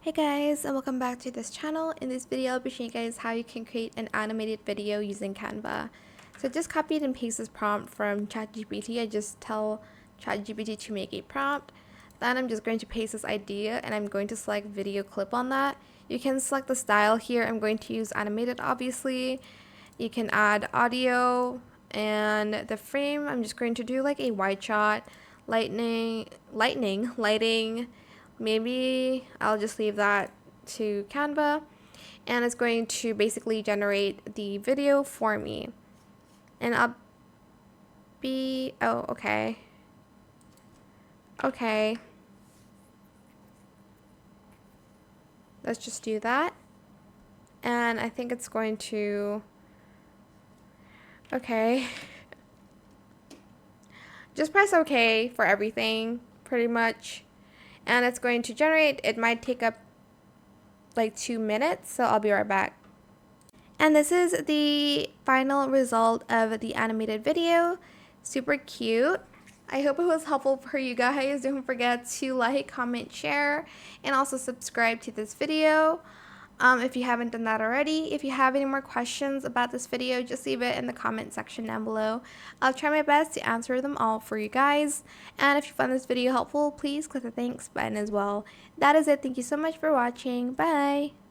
Hey guys, and welcome back to this channel. In this video, I'll be showing you guys how you can create an animated video using Canva. So I just copied and pasted this prompt from ChatGPT. I just tell ChatGPT to make a prompt. Then I'm just going to paste this idea and I'm going to select video clip on that. You can select the style here. I'm going to use animated, obviously. You can add audio and the frame. I'm just going to do like a wide shot, lighting. Maybe I'll just leave that to Canva, and it's going to basically generate the video for me. And okay. Let's just do that. And I think it's going to, just press OK for everything, pretty much. And it's going to generate. It might take up like 2 minutes, so I'll be right back. And this is the final result of the animated video. Super cute. I hope it was helpful for you guys. Don't forget to like, comment, share, and also subscribe to this video if you haven't done that already. If you have any more questions about this video, just leave it in the comment section down below. I'll try my best to answer them all for you guys. And if you found this video helpful, please click the thanks button as well. That is it. Thank you so much for watching. Bye!